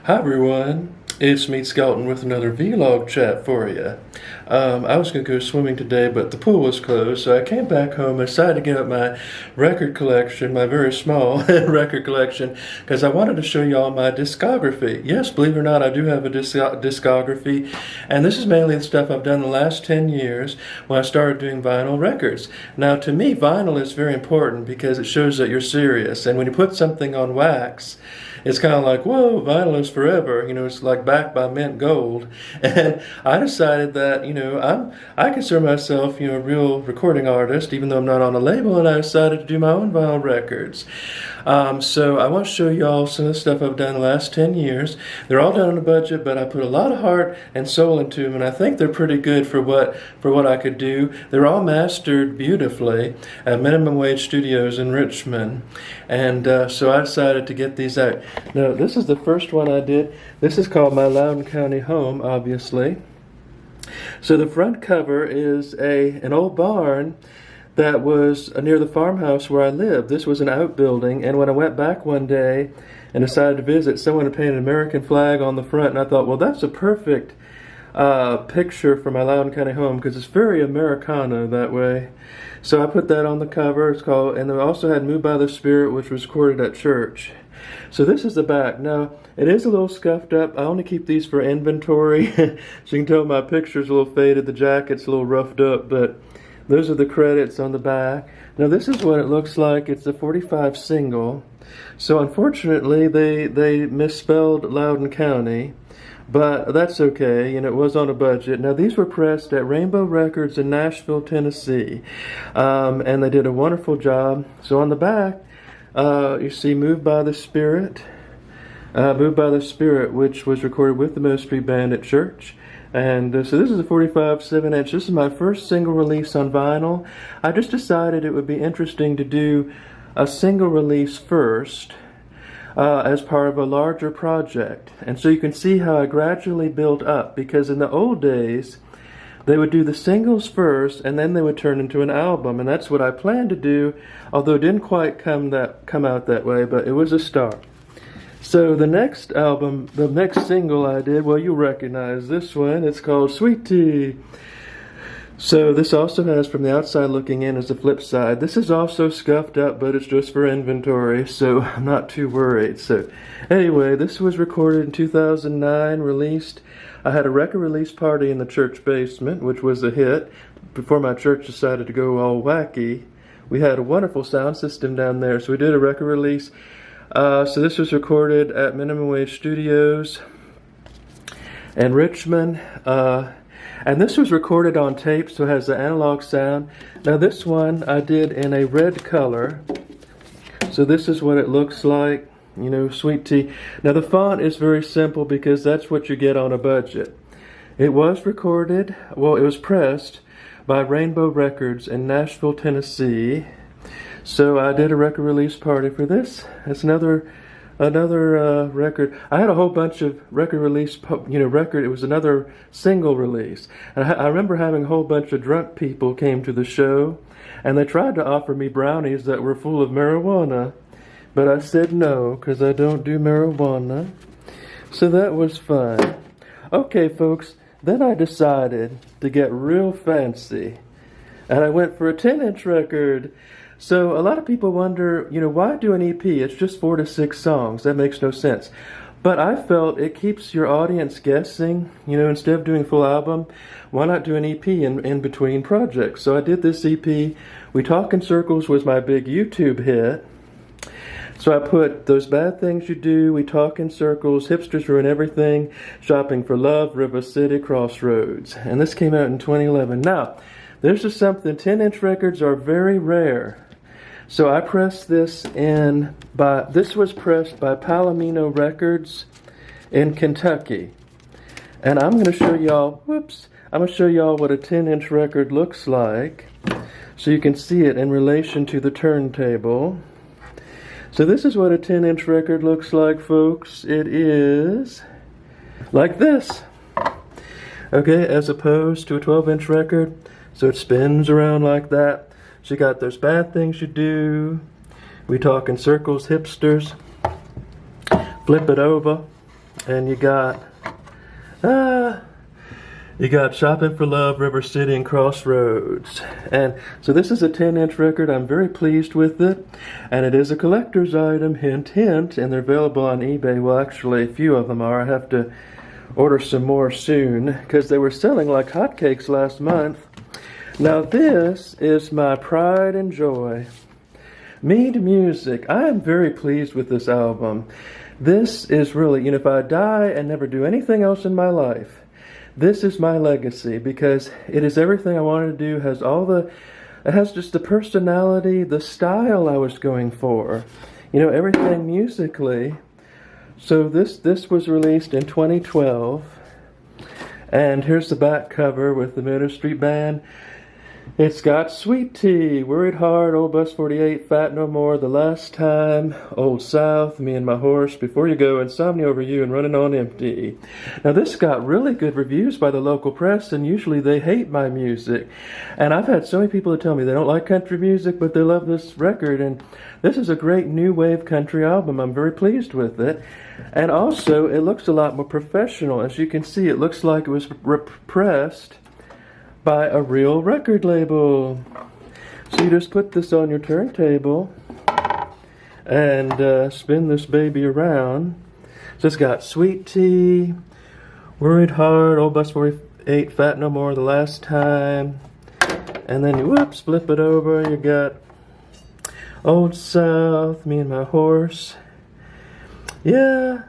Hi everyone, it's Meade Skelton with another vlog chat for you. I was going to go swimming today, but the pool was closed, so I came back home and decided to get up my record collection, my very small record collection, because I wanted to show you all my discography. Yes, believe it or not, I do have a discography, and this is mainly the stuff I've done the last 10 years when I started doing vinyl records. Now, to me, vinyl is very important because it shows that you're serious, and when you put something on wax, it's kind of like, whoa, vinyl is forever. You know, it's like backed by mint gold. And I decided that, I consider myself, a real recording artist, even though I'm not on a label, and I decided to do my own vinyl records. So I want to show you all some of the stuff I've done the last 10 years. They're all done on a budget, but I put a lot of heart and soul into them, and I think they're pretty good for what I could do. They're all mastered beautifully at Minimum Wage Studios in Richmond. And so I decided to get these out. Now, this is the first one I did. This is called My Loudoun County Home, obviously. So the front cover is an old barn that was near the farmhouse where I lived. This was an outbuilding, and when I went back one day and decided to visit, someone had painted an American flag on the front, and I thought, well, that's a perfect picture for My Loudoun County Home, because it's very Americana that way. So I put that on the cover. It's called, and they also had Moved by the Spirit, which was recorded at church. So this is the back. Now, it is a little scuffed up. I only keep these for inventory. So you can tell my picture's a little faded, the jacket's a little roughed up, but those are the credits on the back. Now this is what it looks like. It's a 45 single. So unfortunately they misspelled Loudoun County, but that's okay, and it was on a budget. Now these were pressed at Rainbow Records in Nashville, Tennessee, and they did a wonderful job. So on the back, you see Moved by the Spirit, which was recorded with the Ministry Band at church. And so this is a 45 7-inch. This is my first single release on vinyl. I just decided it would be interesting to do a single release first as part of a larger project. And so you can see how I gradually built up, because in the old days they would do the singles first and then they would turn into an album, and that's what I planned to do, although it didn't quite come out that way, but it was a start. So the next album, the next single I did, well, you'll recognize this one. It's called Sweet Tea. So this also has From the Outside Looking In as the flip side. This is also scuffed up, but it's just for inventory, so I'm not too worried. So anyway, this was recorded in 2009, released. I had a record release party in the church basement, which was a hit. Before my church decided to go all wacky, we had a wonderful sound system down there, so we did a record release. So this was recorded at Minimum Wage Studios in Richmond, and this was recorded on tape, so it has the analog sound. Now this one I did in a red color, so this is what it looks like, Sweet Tea. Now the font is very simple because that's what you get on a budget. It was recorded, well, it was pressed by Rainbow Records in Nashville, Tennessee. So I did a record release party for this. It's another record. I had a whole bunch of record release, it was another single release. And I remember having a whole bunch of drunk people came to the show, and they tried to offer me brownies that were full of marijuana, but I said no, because I don't do marijuana. So that was fun. Okay, folks, then I decided to get real fancy, and I went for a 10-inch record. So a lot of people wonder, why do an EP? It's just 4 to 6 songs. That makes no sense. But I felt it keeps your audience guessing. Instead of doing a full album, why not do an EP in between projects? So I did this EP. We Talk in Circles was my big YouTube hit. So I put Those Bad Things You Do, We Talk in Circles, Hipsters Ruin Everything, Shopping for Love, River City, Crossroads. And this came out in 2011. Now, there's just something, 10-inch records are very rare. So I pressed this this was pressed by Palomino Records in Kentucky. And I'm going to show y'all, I'm going to show y'all what a 10-inch record looks like, so you can see it in relation to the turntable. So this is what a 10-inch record looks like, folks. It is like this. Okay, as opposed to a 12-inch record. So it spins around like that. So you got Those Bad Things You Do, We Talk in Circles, Hipsters, Flip It Over, And you got Shopping for Love, River City, and Crossroads. And so this is a 10-inch record. I'm very pleased with it. And it is a collector's item, hint, hint. And they're available on eBay. Well, actually, a few of them are. I have to order some more soon because they were selling like hotcakes last month. Now this is my pride and joy. Meade Music. I am very pleased with this album. This is really, if I die and never do anything else in my life, this is my legacy because it is everything I wanted to do. It has just the personality, the style I was going for. Everything musically. So this was released in 2012. And here's the back cover with the Ministry Band. It's got Sweet Tea, Worried Heart, Old Bus 48, Fat No More, The Last Time, Old South, Me and My Horse, Before You Go, Insomnia Over You, and Running on Empty. Now this got really good reviews by the local press, and usually they hate my music. And I've had so many people that tell me they don't like country music, but they love this record. And this is a great new wave country album. I'm very pleased with it. And also, it looks a lot more professional. As you can see, it looks like it was pressed by a real record label. So you just put this on your turntable and spin this baby around. So it's got Sweet Tea, Worried Heart, Old Bus 48, Fat No More, The Last Time. And then you flip it over. You got Old South, Me and My Horse. Yeah.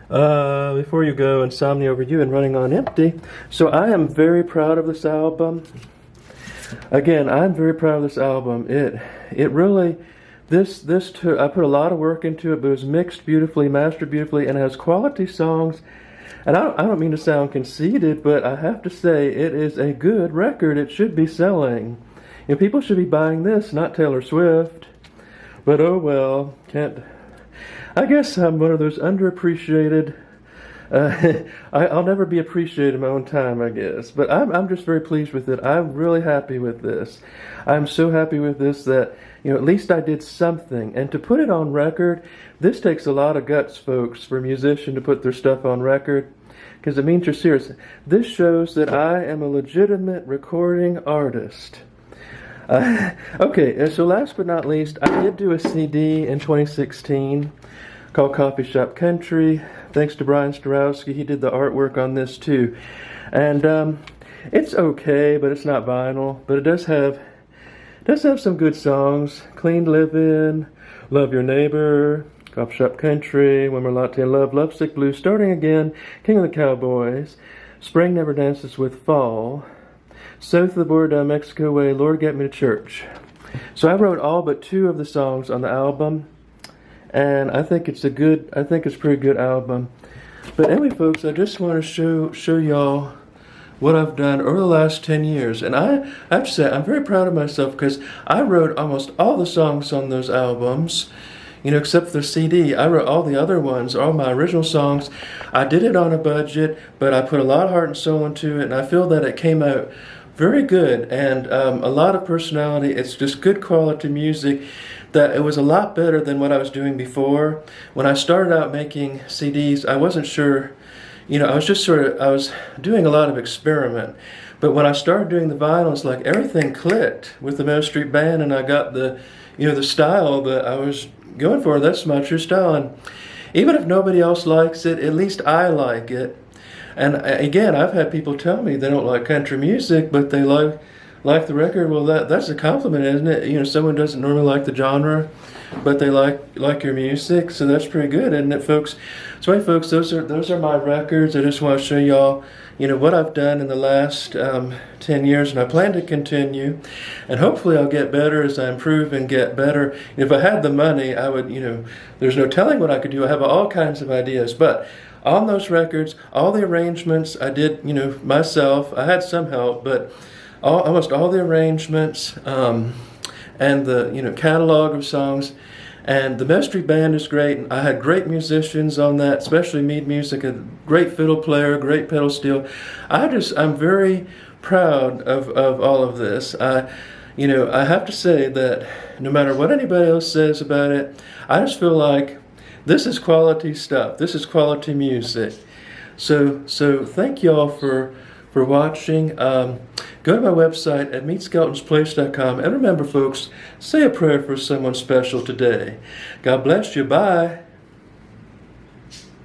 Before You Go, Insomnia Over You, and Running on Empty. So I am very proud of this album. Again, I'm very proud of this album. It really, I put a lot of work into it, but it was mixed beautifully, mastered beautifully, and it has quality songs. And I don't mean to sound conceited, but I have to say it is a good record. It should be selling. People should be buying this, not Taylor Swift. But oh well, I guess I'm one of those underappreciated. I'll never be appreciated in my own time, I guess. But I'm just very pleased with it. I'm really happy with this. I'm so happy with this that, at least I did something. And to put it on record, this takes a lot of guts, folks, for a musician to put their stuff on record. Because it means you're serious. This shows that I am a legitimate recording artist. Okay, so last but not least, I did do a CD in 2016 called Coffee Shop Country. Thanks to Brian Starowski, he did the artwork on this too. And it's okay, but it's not vinyl. But it does have some good songs. Clean Livin', Love Your Neighbor, Coffee Shop Country, When We're Locked in Love, Lovesick Blues, Starting Again, King of the Cowboys, Spring Never Dances with Fall, South of the Border Down Mexico Way, Lord Get Me to Church. So I wrote all but 2 of the songs on the album. And I think it's a pretty good album. But anyway, folks, I just want to show y'all what I've done over the last 10 years. And I have to say, I'm very proud of myself because I wrote almost all the songs on those albums, except for the CD. I wrote all the other ones, all my original songs. I did it on a budget, but I put a lot of heart and soul into it, and I feel that it came out very good, and a lot of personality. It's just good quality music. That it was a lot better than what I was doing before. When I started out making CDs, I wasn't sure, I was doing a lot of experiment. But when I started doing the vinyl, it's like everything clicked with the Meadow Street Band, and I got the style that I was going for. That's my true style. And even if nobody else likes it, at least I like it. And again, I've had people tell me they don't like country music, but they like the record. Well, that's a compliment, isn't it? Someone doesn't normally like the genre, but they like your music, so that's pretty good, isn't it, folks? So, hey, folks, those are my records. I just want to show y'all, what I've done in the last 10 years, and I plan to continue, and hopefully I'll get better as I improve and get better. If I had the money, I would, there's no telling what I could do. I have all kinds of ideas, but on those records, all the arrangements I did, myself. I had some help, but almost all the arrangements and the catalog of songs, and the Meadow Street Band is great. I had great musicians on that, especially Meade Music, a great fiddle player, great pedal steel. I'm very proud of all of this. I have to say that no matter what anybody else says about it, I just feel like This is quality stuff. This is quality music. So thank y'all for watching. Go to my website at meetskeletonsplace.com. And remember, folks, say a prayer for someone special today. God bless you. Bye.